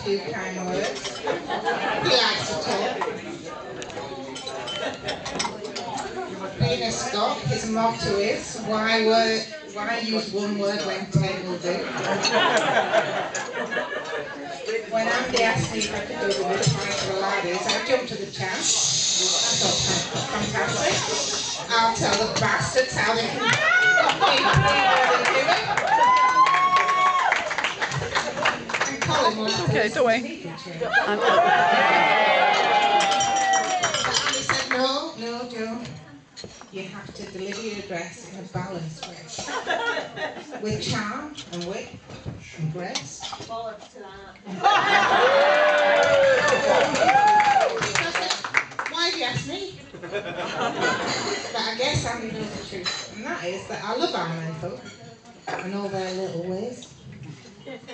few kind words. He likes to talk. Being a Scot, his motto is, why use one word when 10 will do? When Andy asked me if I could do the reply for the Laddies, I jumped to the chance. I thought, fantastic. I'll tell the bastards how they can and Colin will okay, don't worry. He said, no, Joe. You have to deliver your address in a balanced way. With charm and wit and grace. Bollocks to that. Why have you asked me? But I guess Andy knows the truth. And that is that I love our men folk and all their little ways.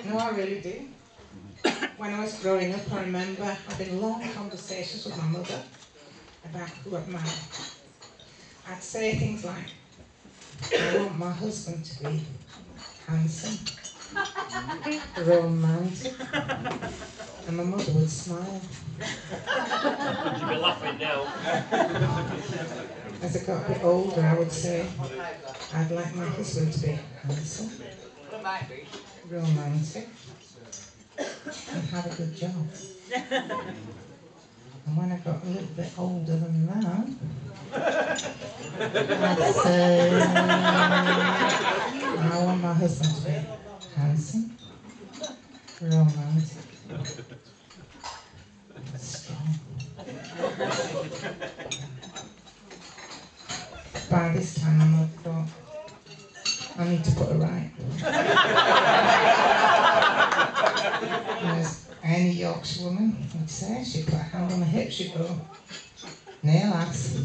No, I really do. When I was growing up, I remember having long conversations with my mother about who I'd marry. I'd say things like, I want my husband to be handsome, romantic, and my mother would smile. You'd be laughing now. As I got a bit older, I would say, I'd like my husband to be handsome, romantic, and have a good job. And when I got a little bit older than that, I'd say, I want my husband to be handsome, romantic, strong. By this time, I thought, I need to put her right. As any Yorkshire woman would say, she'd put a hand on the hip, she'd go, "Nay, lass,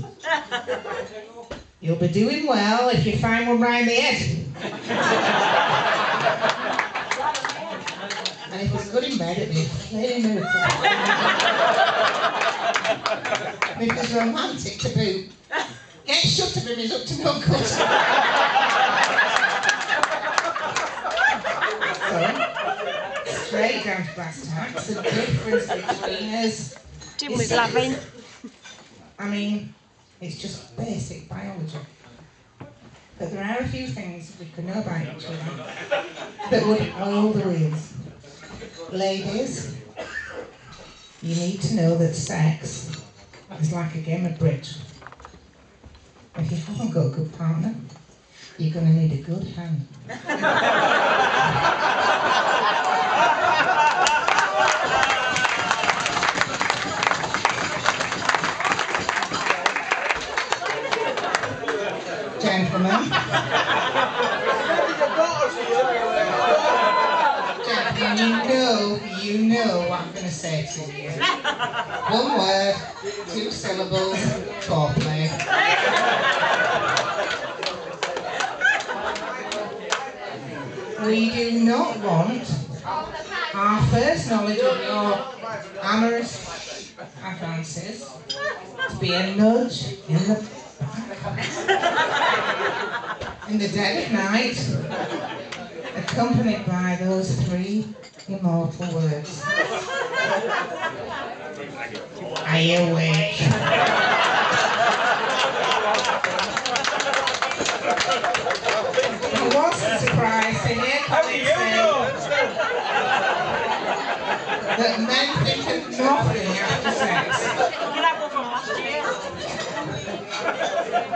you'll be doing well if you find one round the head." And if it was good in bed, it'd be a flaming miracle. And if it was romantic to boot, get shut of him is up to no good. So, straight down to brass tacks, the difference between us Jim was laughing. I mean, it's just basic biology. But there are a few things we can know about each other that would oil the wheels. Ladies, you need to know that sex is like a game of bridge. If you haven't got a good partner, you're going to need a good hand. Gentlemen, you know what I'm going to say to you. One word, 2 syllables, foreplay. We do not want our first knowledge of your amorous advances to be a nudge in the dead of night, accompanied by those 3 immortal words. Are you awake? I wasn't surprised to hear Colin say that men think of nothing after sex.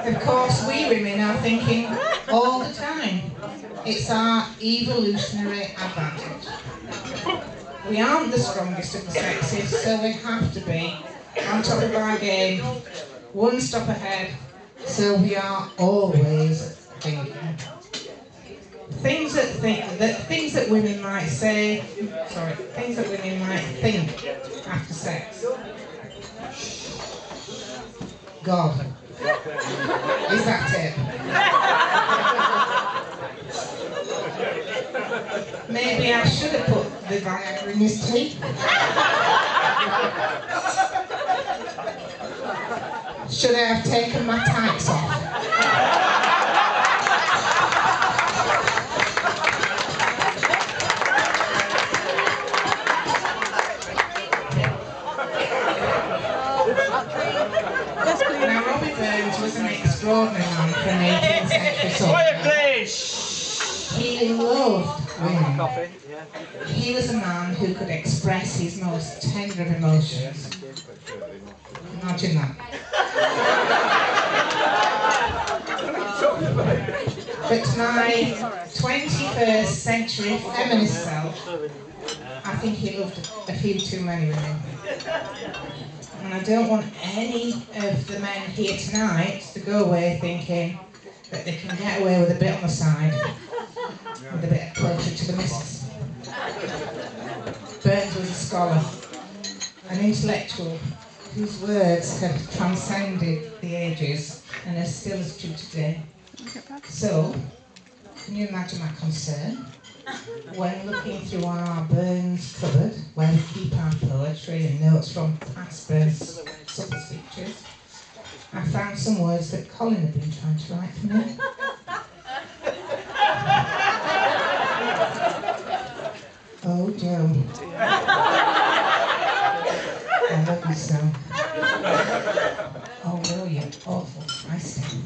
Of course, we women are thinking all the time. It's our evolutionary advantage. We aren't the strongest of the sexes, so we have to be on top of our game, one step ahead, so we are always thinking. Things that women might say, things that women might think after sex. God. Is that it? Maybe I should have put the Viagra in his tea. Should I have taken my tights off? for Quiet, something. please. He loved women. He was a man who could express his most tender of emotions. Imagine that. But to my 21st century feminist self, I think he loved a few too many women. And I don't want any of the men here tonight to go away thinking that they can get away with a bit on the side, with a bit closer to the missus. Burns was a scholar, an intellectual whose words have transcended the ages and are still as true today. So, can you imagine my concern when looking through our Burns cupboard, where we keep our poetry and notes from past Burns supper speeches? I found some words that Colin had been trying to write for me. Oh, Joe. I love you so. Oh, no, you're awful feisty.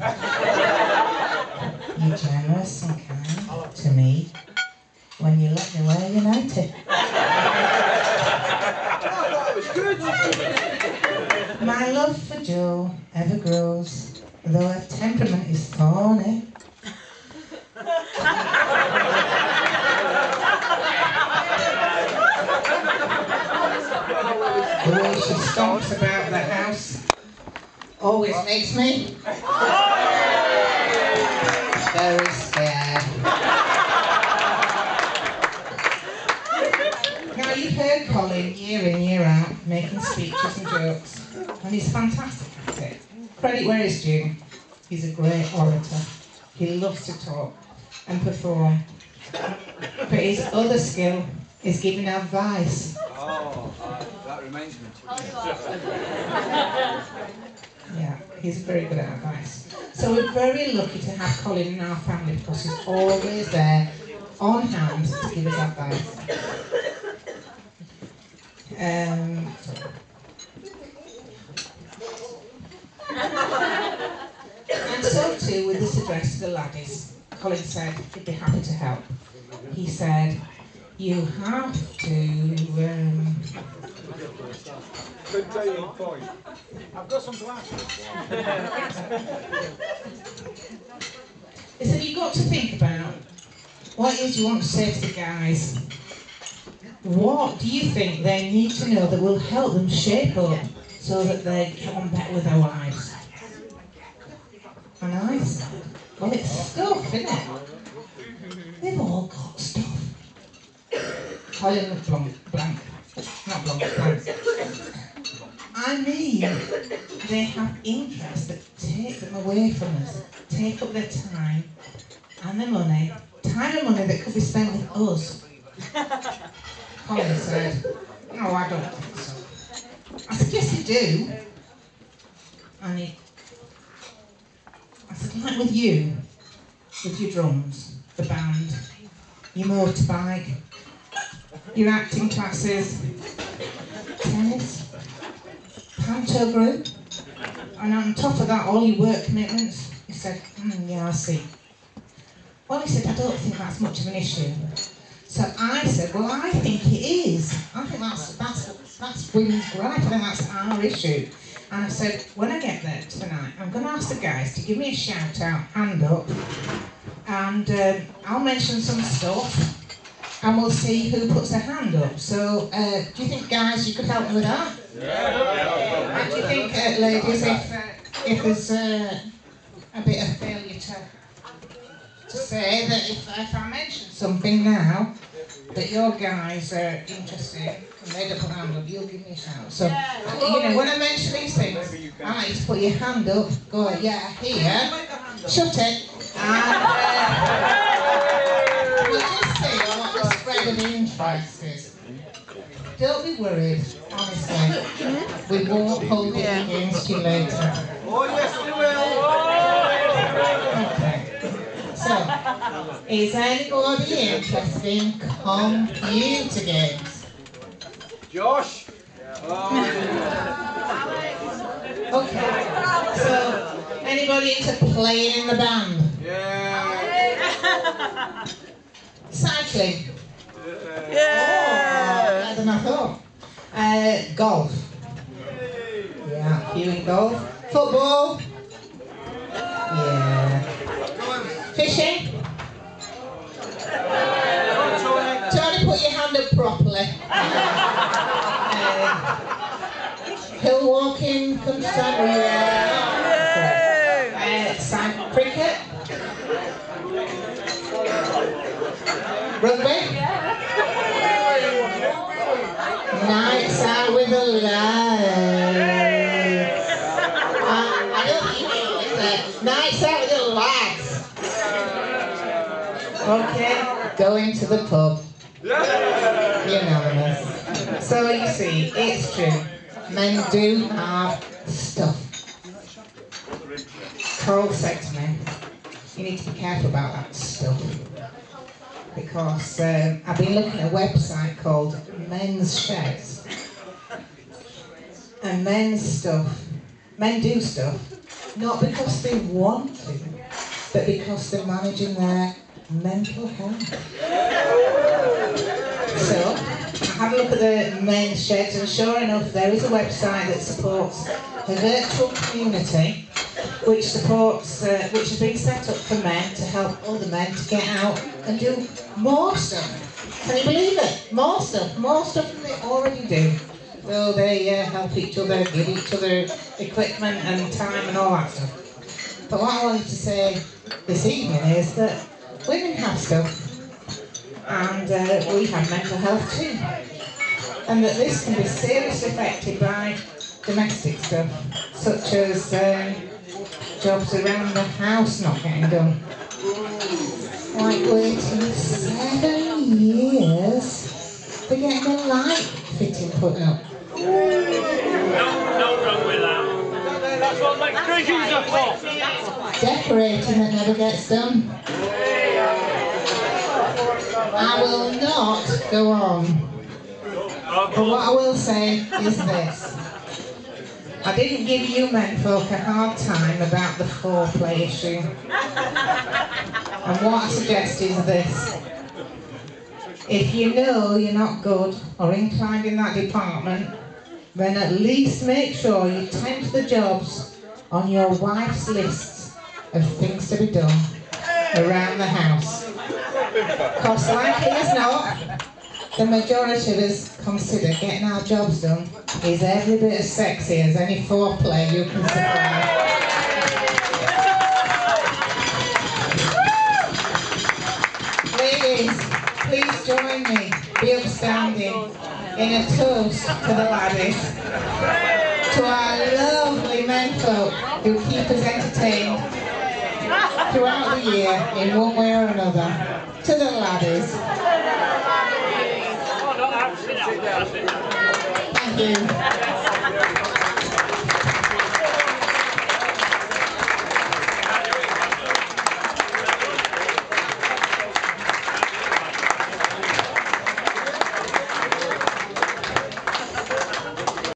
You're generous and kind to me when you let me wear your nightie. My love for Joe ever grows, though her temperament is thorny. The way she stomps about the house always makes me very scared. Now, you've heard Colin year in, year out, making speeches and jokes, and he's fantastic at it. Credit where it's due. He's a great orator. He loves to talk and perform. But his other skill is giving advice. That reminds me. Yeah, he's very good at advice. So we're very lucky to have Colin in our family because he's always there, on hand, to give us advice. And so too with this address to the laddies. Colin said he'd be happy to help. He said, you have to... point. I've got some glasses. He said, you've got to think about what it is you want to say to the guys. What do you think they need to know that will help them shape up so that they get on better with their lives? And I said, well, it's stuff, isn't it? They've all got stuff. Colin looked blank. Not blank. I mean, they have interests that take them away from us, take up their time and their money, time and money that could be spent with us. Colin said, no, I don't think so. I said, yes, you do. And I said, like with you, with your drums, the band, your motorbike, your acting classes, tennis, panto group, and on top of that, all your work commitments. He said, yeah, I see. Well, he said, I don't think that's much of an issue. So I said, well, I think it is. I think that's women's gripe. I think that's our issue. And I said, when I get there tonight, I'm going to ask the guys to give me a shout out, hand up, and I'll mention some stuff. And we'll see who puts their hand up. So, do you think, guys, you could help me with that? Yeah. And do you think, ladies, if there's a bit of failure to say that if I mention something now that your guys are interested in and they don't put their hand up, you'll give me a shout. So, you know, when I mention these things, I like you to put your hand up, go, yeah, here, shut it, and we'll just see what the spread of interest is. Don't be worried, honestly. We won't hold it against you later. Oh, yes, we will. Okay. So, is anybody interested in computer games? Josh? Okay. So, anybody into playing in the band? Yeah. Cycling. Yeah. Better than I thought. Golf. Yeah, few in golf. Football. Yeah. Fishing. Tony, put your hand up properly. Hill walking, countryside. Yeah. Cricket. Rugby. Nights out with the lads. I don't think it is. Nights out with the lads. Okay, going to the pub. Unanimous. So you see, it's true. Men do have stuff. Carl said to me, you need to be careful about that stuff. Because I've been looking at a website called Men's Sheds. And men's stuff, men do stuff, not because they want to, but because they're managing their mental health. So, I had a look at the men's sheds, and sure enough, there is a website that supports a virtual community which has been set up for men to help other men to get out and do more stuff. Can you believe it? More stuff than they already do. So they help each other, give each other equipment and time and all that stuff. But what I wanted to say this evening is that women have stuff, and we have mental health too. And that this can be seriously affected by domestic stuff, such as jobs around the house not getting done. Like waiting 7 years for getting a light fitting put up. No wrong with that. That's what electricians are for. Decorating that never gets done. I will not go on. But what I will say is this. I didn't give you menfolk a hard time about the foreplay issue. And what I suggest is this. If you know you're not good or inclined in that department, then at least make sure you tend to the jobs on your wife's lists of things to be done around the house. Because likely as not, the majority of us consider getting our jobs done is every bit as sexy as any foreplay you can supply. Ladies, please join me, be upstanding in a toast to the laddies, to our lovely menfolk who keep us entertained throughout the year in one way or another. To the laddies. Thank you.